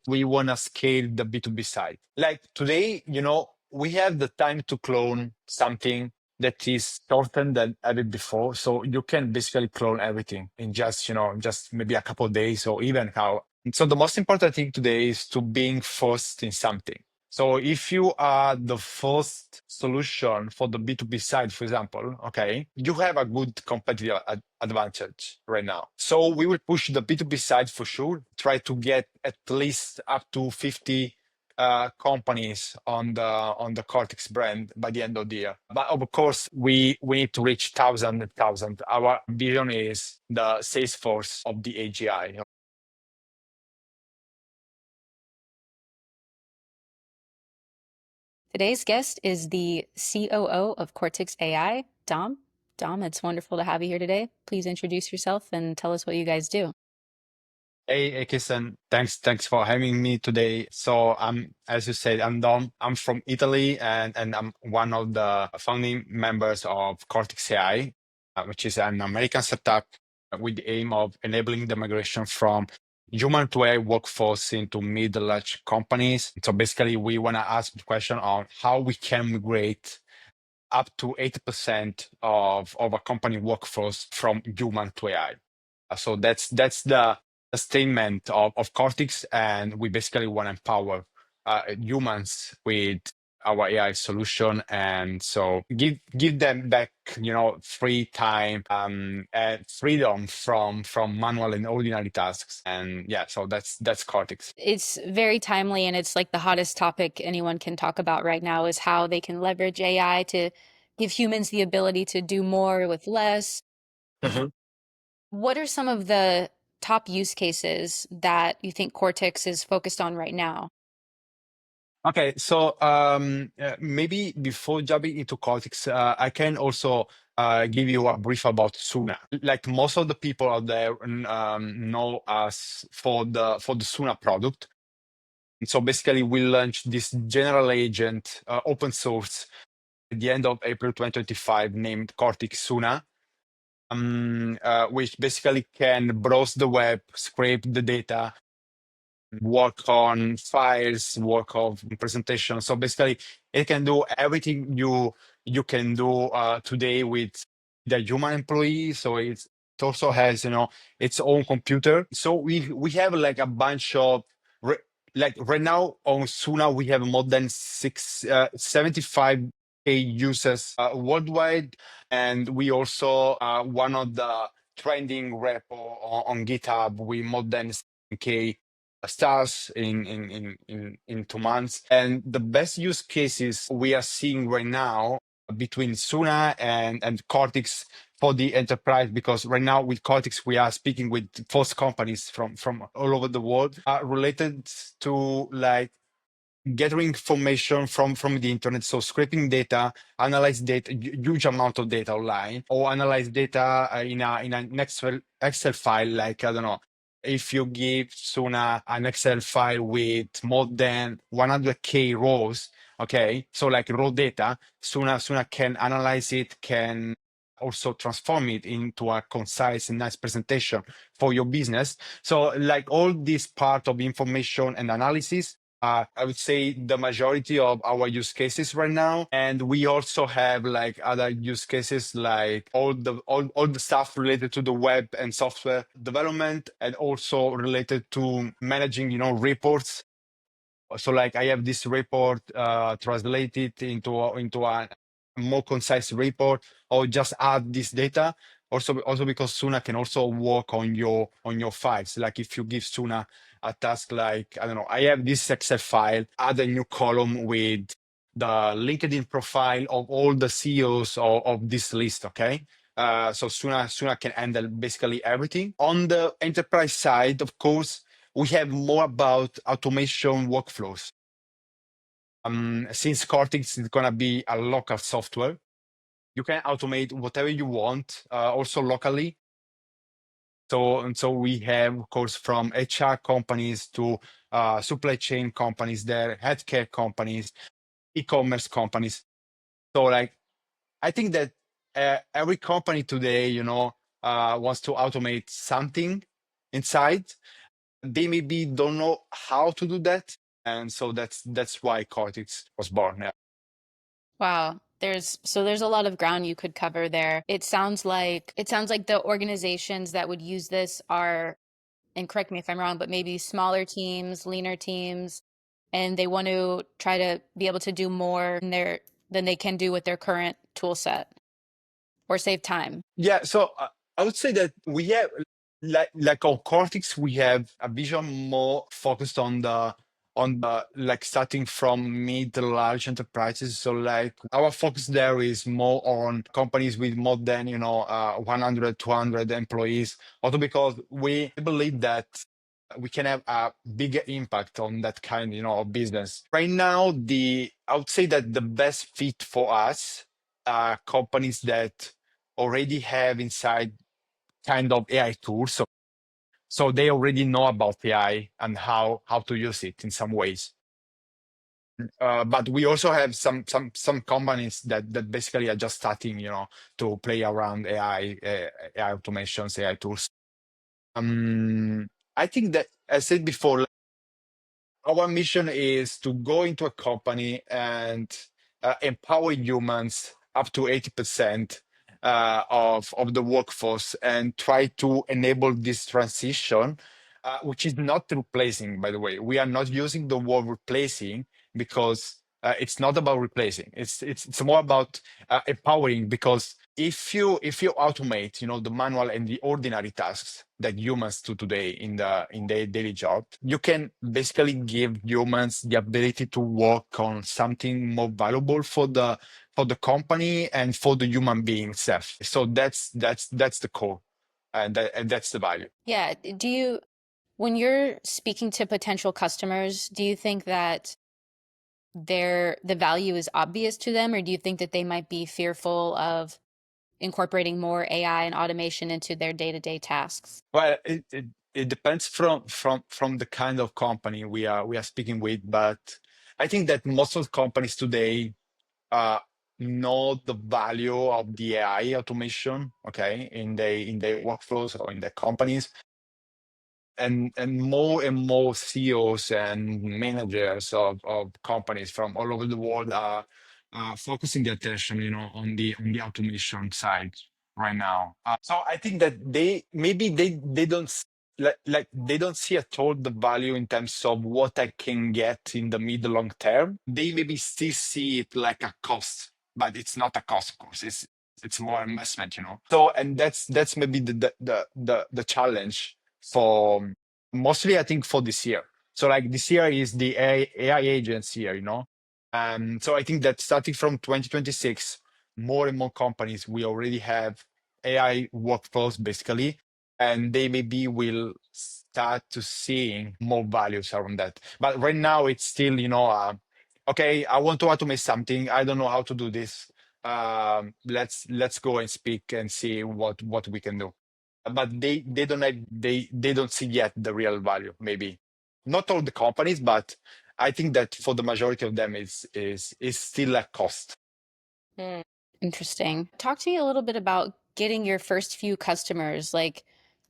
we want to scale the B2B side. Like today, we have the time to clone something that is shortened than ever before. So you can basically clone everything in just maybe a couple of days or even how. So the most important thing today is to being first in something. So if you are the first solution for the B2B side, for example, okay, you have a good competitive advantage right now. So we will push the B2B side for sure, try to get at least up to 50 companies on the Kortix brand by the end of the year. But of course, we need to reach thousand. Our vision is the sales force of the AGI. Today's guest is the COO of Kortix AI, Dom. Dom, it's wonderful to have you here today. Please introduce yourself and tell us what you guys do. Hey, Kirsten, thanks for having me today. So as you said, I'm Dom. I'm from Italy, and I'm one of the founding members of Kortix AI, which is an American startup with the aim of enabling the migration from human to AI workforce into mid-large companies. So basically, we want to ask the question on how we can migrate up to 80% of a company workforce from human to AI. So that's the statement of Cortex, and we basically want to empower humans with our AI solution, and so give them back, free time and freedom from manual and ordinary tasks. And yeah, so that's Cortex. It's very timely, and it's like the hottest topic anyone can talk about right now is how they can leverage AI to give humans the ability to do more with less. Mhm. What are some of the top use cases that you think Cortex is focused on right now? Okay, so maybe before jumping into Cortex, I can also give you a brief about Suna. Like most of the people out there know us for the Suna product. And so basically, we launched this general agent open source at the end of April 2025 named Cortex Suna, which basically can browse the web, scrape the data, work on files, work on presentation. So basically, it can do everything you can do today with the human employee. So it also has its own computer. So we have like a bunch of like right now on Suna we have more than 75K users worldwide, and we also one of the trending repo on GitHub with more than 7K stars in 2 months. And the best use cases we are seeing right now between Suna and Cortex for the enterprise, because right now with Cortex we are speaking with first companies from all over the world related to like gathering information from the internet, so scraping data, analyze data, huge amount of data online, or analyze data in an Excel file. Like I don't know, if you give Suna an Excel file with more than 100K rows, okay, so like raw data, Suna can analyze it, can also transform it into a concise and nice presentation for your business. So like all this part of information and analysis, I would say the majority of our use cases right now. And we also have like other use cases, like all the stuff related to the web and software development, and also related to managing, reports. So like I have this report translated into a more concise report, or just add this data. Also because Suna can also work on your files. Like if you give Suna a task, like I don't know, I have this Excel file, add a new column with the LinkedIn profile of all the CEOs of this list. Okay. So Suna can handle basically everything. On the enterprise side, of course, we have more about automation workflows. Since Cortex is going to be a local software, you can automate whatever you want, also locally. So we have, of course, from HR companies to supply chain companies, there, healthcare companies, e-commerce companies. So like, I think that every company today, wants to automate something inside. they maybe don't know how to do that. And so that's why Kortix was born. Yeah. Wow. There's a lot of ground you could cover there. It sounds like the organizations that would use this are, and correct me if I'm wrong, but maybe smaller teams, leaner teams, and they want to try to be able to do more than they can do with their current tool set or save time. Yeah, so I would say that we have, like on Cortex, we have a vision more focused on the like starting from mid to large enterprises. So like our focus there is more on companies with more than 100, 200 employees. Also because we believe that we can have a bigger impact on that kind of business. Right now, the I would say that the best fit for us are companies that already have inside kind of AI tools. So they already know about AI and how to use it in some ways. But we also have some companies that basically are just starting, to play around AI automations, AI tools. I think that, as I said before, our mission is to go into a company and empower humans up to 80% of the workforce and try to enable this transition, which is not replacing, by the way. We are not using the word replacing because it's not about replacing. It's more about empowering, because if you automate, the manual and the ordinary tasks that humans do today in their daily job, you can basically give humans the ability to work on something more valuable for the company and for the human being itself. So that's the core, and that's the value. Yeah, when you're speaking to potential customers, do you think that the value is obvious to them, or do you think that they might be fearful of incorporating more AI and automation into their day-to-day tasks? Well, it depends from the kind of company we are speaking with, but I think that most of the companies today uh, know the value of the AI automation, okay, in their workflows or in their companies, and more CEOs and managers of companies from all over the world are focusing their attention, on the automation side right now. So I think that they don't like they don't see at all the value in terms of what I can get in the mid long term. They maybe still see it like a cost, but it's not a cost, of course. It's more investment. So, and that's maybe the challenge for mostly, I think, for this year. So like this year is the AI agents year. So I think that starting from 2026, more and more companies we already have AI workflows basically, and they maybe will start to seeing more values around that. But right now it's still, okay, I want to automate something. I don't know how to do this. Let's go and speak and see what we can do. But they don't see yet the real value. Maybe not all the companies, but I think that for the majority of them is still a cost. Hmm. Interesting. Talk to me a little bit about getting your first few customers. Like,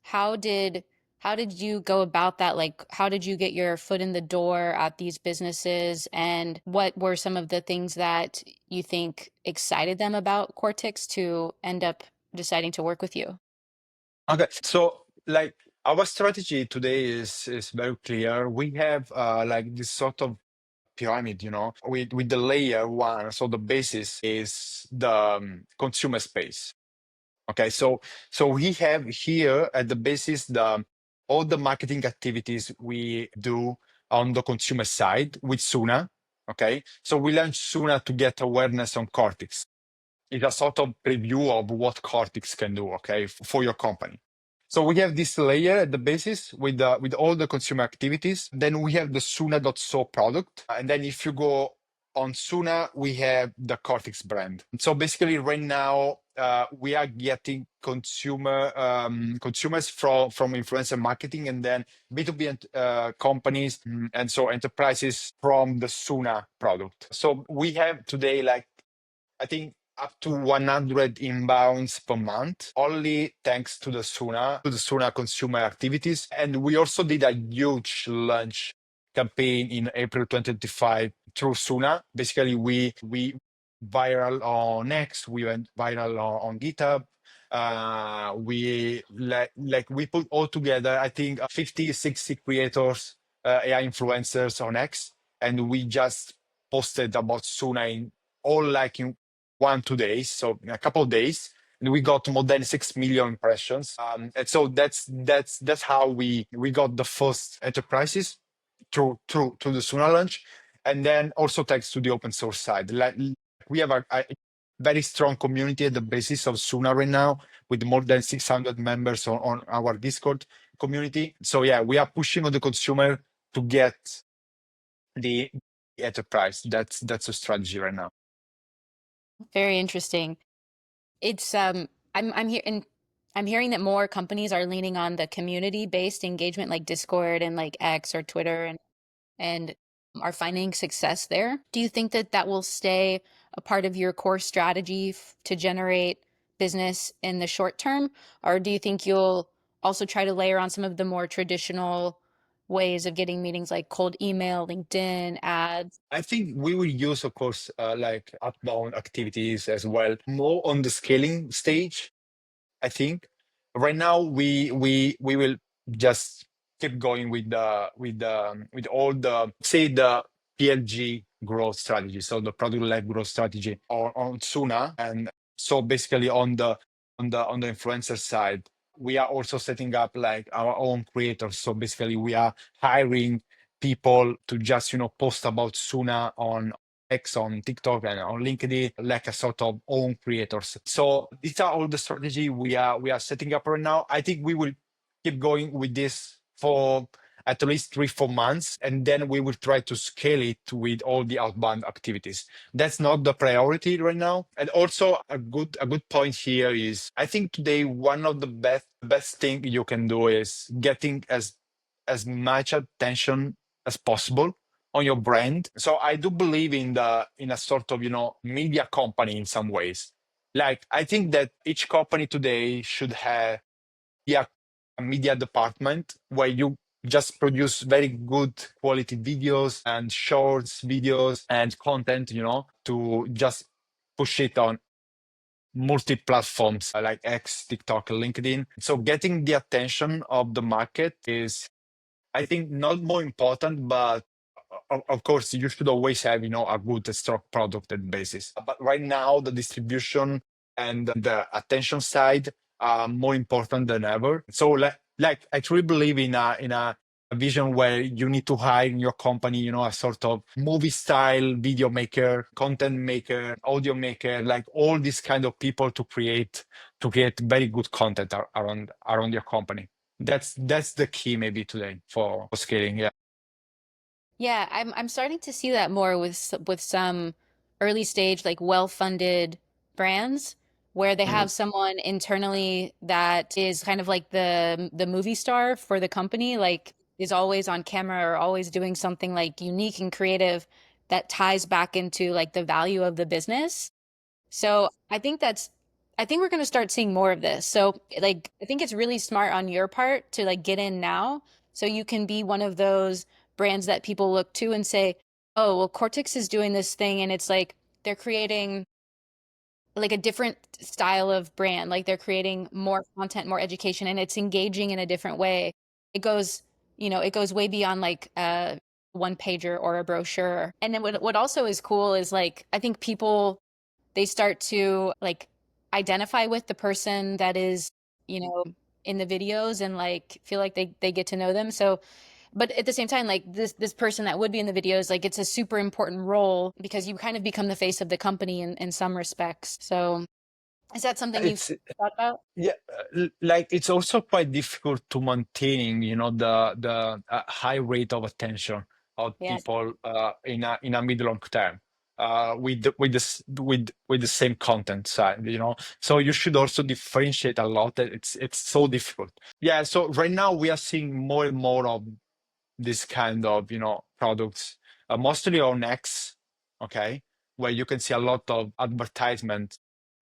how did how did you go about that? Like, how did you get your foot in the door at these businesses? And what were some of the things that you think excited them about Cortex to end up deciding to work with you? Okay, so like our strategy today is very clear. We have like this sort of pyramid, with the layer one. So the basis is the consumer space. Okay, so we have here at the basis all the marketing activities we do on the consumer side with Suna. Okay, so we launched Suna to get awareness on Cortex. It's a sort of preview of what Cortex can do, okay, for your company. So we have this layer at the basis with all the consumer activities. Then we have the Suna.so product. And then if you go on Suna, we have the Cortex brand. So basically right now, we are getting consumers from influencer marketing, and then B2B companies, and so enterprises from the Suna product. So we have today, like, I think up to 100 inbounds per month, only thanks to the Suna consumer activities. And we also did a huge launch campaign in April 2025 through Suna. Basically, we viral on X, we went viral on GitHub. We we put all together, I think 50, 60 creators, AI influencers on X, and we just posted about Suna in all like in 1 2 days, so in a couple of days, and we got more than 6 million impressions. And so that's how we got the first enterprises through the Suna launch, and then also thanks to the open source side. Like we have a very strong community at the basis of Suna right now, with more than 600 members on our Discord community. So yeah, we are pushing on the consumer to get the enterprise. That's a strategy right now. Very interesting. It's I'm here and I'm hearing that more companies are leaning on the community-based engagement like Discord and like X or Twitter and are finding success there. Do you think that that will stay a part of your core strategy to generate business in the short term? Or do you think you'll also try to layer on some of the more traditional ways of getting meetings like cold email, LinkedIn, ads? I think we will use, of course, like outbound activities as well, more on the scaling stage. I think right now we will just keep going with all the, say, the PLG growth strategy, so the product led growth strategy on Suna, and so basically on the influencer side, we are also setting up like our own creators. So basically, we are hiring people to just post about Suna on X, on TikTok, and on LinkedIn, like a sort of own creators. So these are all the strategy we are setting up right now. I think we will keep going with this for at least 3 4 months, and then we will try to scale it with all the outbound activities. That's not the priority right now. And also a good point here is, I think today one of the best thing you can do is getting as much attention as possible on your brand. So I do believe in a sort of media company in some ways. Like I think that each company today should have, yeah, a media department where you just produce very good quality videos and shorts videos and content, to just push it on multi platforms like X, TikTok, LinkedIn. So getting the attention of the market is, I think, not more important, but of course, you should always have, a good, strong product and basis. But right now, the distribution and the attention side are more important than ever. So, like I truly believe in a vision where you need to hire in your company, a sort of movie style video maker, content maker, audio maker, like all these kind of people to create very good content around your company. That's the key maybe today for scaling. Yeah. Yeah, I'm starting to see that more with with some early stage like well-funded brands where they Mhm. have someone internally that is kind of like the movie star for the company, like is always on camera or always doing something like unique and creative that ties back into like the value of the business. So I think we're going to start seeing more of this. So like, I think it's really smart on your part to like get in now so you can be one of those brands that people look to and say, oh, well, Cortex is doing this thing. And it's like they're creating like a different style of brand. Like they're creating more content, more education, and it's engaging in a different way. It goes, it goes way beyond like one pager or a brochure. And then what also is cool is like, I think people they start to like identify with the person that is, you know, in the videos and like feel like they get to know them. So, but at the same time, like this person that would be in the videos, like it's a super important role because you kind of become the face of the company in some respects. So, is that something you've It's thought about? Yeah, like it's also quite difficult to maintain, the high rate of attention of Yeah. people in a mid long term, with the same content side, So you should also differentiate a lot. That it's so difficult. Yeah. So right now we are seeing more and more of this kind of products, mostly on X, okay, where you can see a lot of advertisement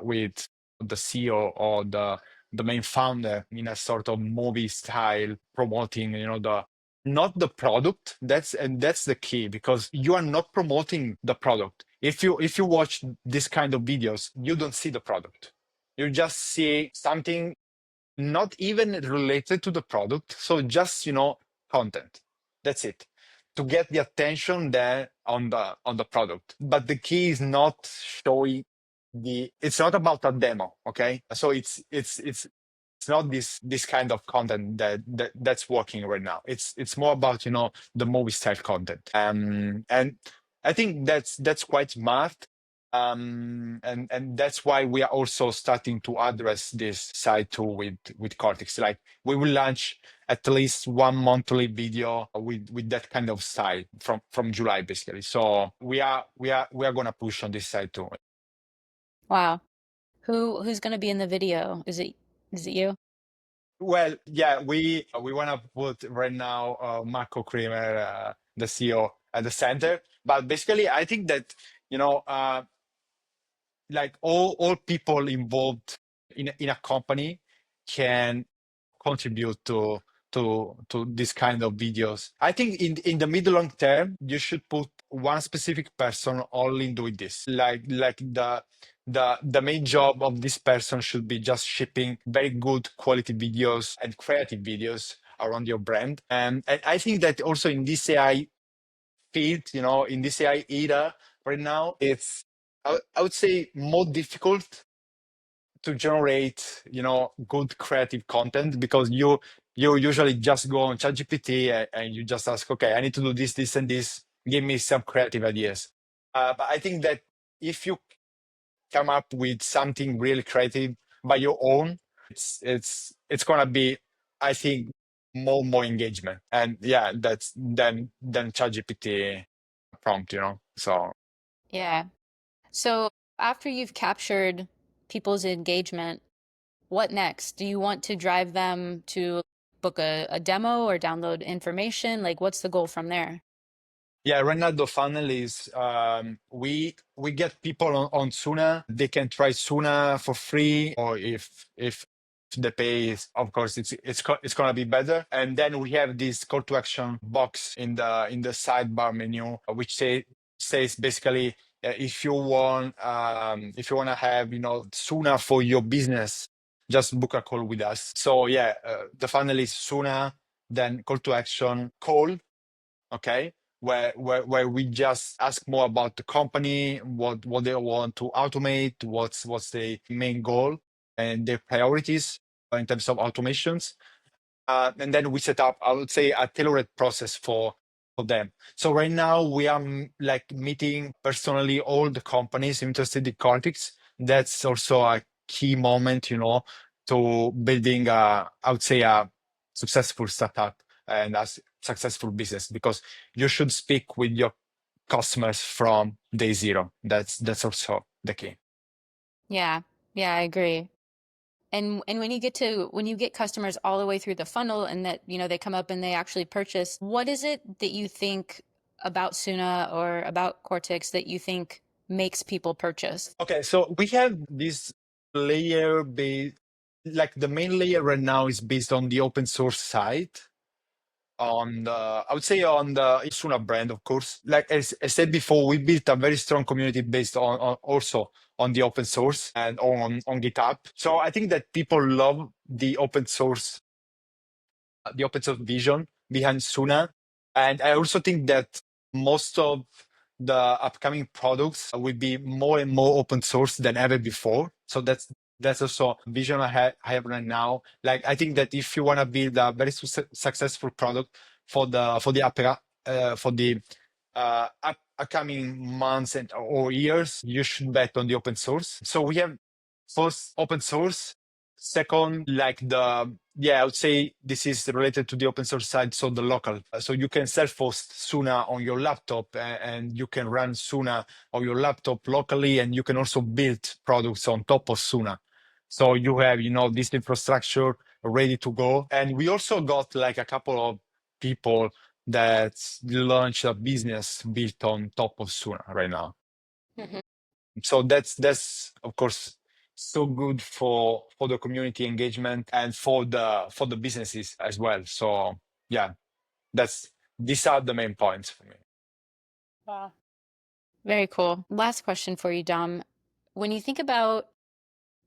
with the CEO or the main founder in a sort of movie style, promoting, the not the product. That's the key, because you are not promoting the product. If you watch this kind of videos, you don't see the product. You just see something not even related to the product. So just, content. That's it. To get the attention there on the product. But the key is not showing it's not about a demo, okay? So it's not this kind of content that's working right now. It's more about, the movie style content. And I think that's quite smart. And that's why we are also starting to address this side too with Cortex. Like, we will launch at least one monthly video with that kind of style from July, basically. So we are gonna push on this side too. Wow. Who's going to be in the video? Is it you? Well, yeah, we want to put right now Marco Kremer, the CEO, at the center. But basically, I think that, you know, uh, like all people involved in a company can contribute to this kind of videos. I think in the mid long term, you should put one specific person only doing this. Like the main job of this person should be just shipping very good quality videos and creative videos around your brand. And I think that also in this AI field, in this AI era right now, it's I would say more difficult to generate, good creative content, because you usually just go on ChatGPT and you just ask, okay, I need to do this, this, and this. Give me some creative ideas. But I think that if you come up with something really creative by your own, it's gonna be, I think, more engagement. And yeah, that's than ChatGPT prompt, So Yeah. So after you've captured people's engagement, what next? Do you want to drive them to book a demo or download information? Like, what's the goal from there? yeah, right now the funnel is, we get people on Suna. They can try Suna for free, or if the pay is, of course, it's gonna be better. And then we have this call to action box in the sidebar menu, which says basically, if you want to have, Suna for your business, just book a call with us. So yeah, the funnel is Suna, then call to action, call, okay, where we just ask more about the company, what they want to automate, what's the main goal and their priorities in terms of automations. And then we set up, I would say, a tailored process for them. So right now we are like meeting personally all the companies interested in Cortex. That's also a key moment, to building I would say, a successful startup and a successful business, because you should speak with your customers from day zero. That's also the key. Yeah. Yeah, I agree. And when you get customers all the way through the funnel and that, they come up and they actually purchase, what is it that you think about Suna or about Cortex that you think makes people purchase? Okay, so we have this layer based, like the main layer right now is based on the open source side, I would say, on the Suna brand, of course. Like as I said before, we built a very strong community based on also on the open source and on GitHub. So I think that people love the open source vision behind Suna. And I also think that most of the upcoming products will be more and more open source than ever before. So that's also a vision I have right now. Like, I think that if you want to build a very successful product for the upcoming months or years, you should bet on the open source. So we have first open source. Second, like I would say this is related to the open source side, so the local. So you can self-host Suna on your laptop, and you can run Suna on your laptop locally, and you can also build products on top of Suna. So you have, this infrastructure ready to go. And we also got like a couple of people that launched a business built on top of Suna right now. Mhm. So that's of course so good for the community engagement and for the businesses as well. So yeah, that's these are the main points for me. Wow. Very cool. Last question for you, Dom. When you think about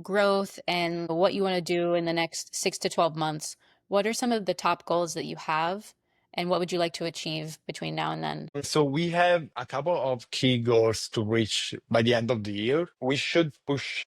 growth and what you want to do in the next 6 to 12 months, what are some of the top goals that you have, and what would you like to achieve between now and then? So we have a couple of key goals to reach by the end of the year. We should push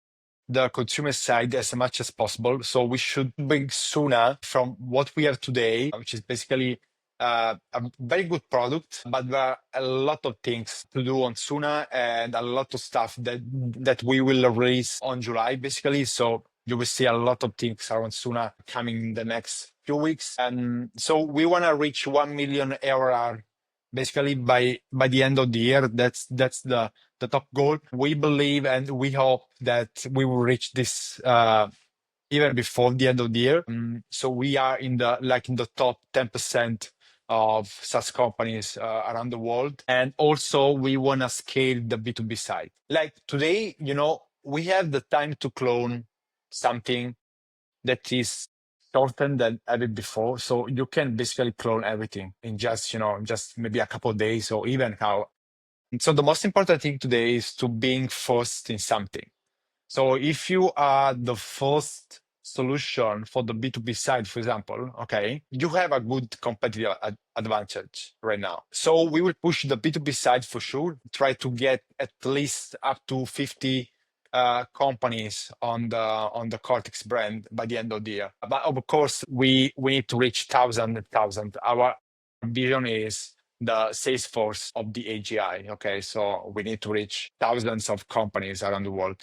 the consumer side as much as possible. So we should bring Suna from what we have today, which is basically a very good product, but there are a lot of things to do on Suna and a lot of stuff that we will release on July, basically. So you will see a lot of things around Suna coming in the next few weeks. And so we want to reach 1 million ARR basically by the end of the year. That's the top goal. We believe and we hope that we will reach this even before the end of the year. So we are in the top 10% of SaaS companies around the world. And also we want to scale the B2B side. Like today, we have the time to clone something that is shorter than ever before. So you can basically clone everything in just maybe a couple of days or even how. So the most important thing today is to being first in something. So if you are the first solution for the B2B side, for example, okay, you have a good competitive advantage right now. So we will push the B2B side for sure, try to get at least up to 50 companies on the Kortix brand by the end of the year. But of course, we need to reach thousand. Our vision is the sales force of the AGI. Okay, so we need to reach thousands of companies around the world.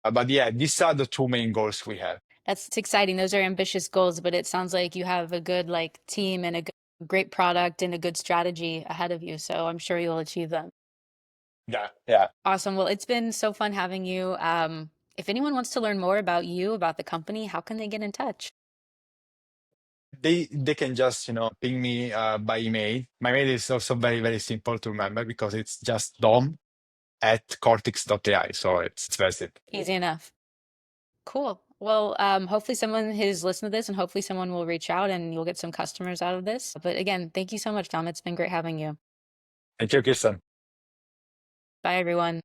But yeah, these are the two main goals we have. That's exciting. Those are ambitious goals, but it sounds like you have a good team and a great product and a good strategy ahead of you. So I'm sure you'll achieve them. Yeah. Awesome. Well, it's been so fun having you. If anyone wants to learn more about you, about the company, how can they get in touch? They can just ping me by email. My mail is also very very simple to remember because it's just dom@kortix.ai. So it's very simple. Easy enough. Cool. Well, hopefully someone has listened to this and hopefully someone will reach out and you'll get some customers out of this. But again, thank you so much, Dom. It's been great having you. Thank you, Kirsten. Bye, everyone.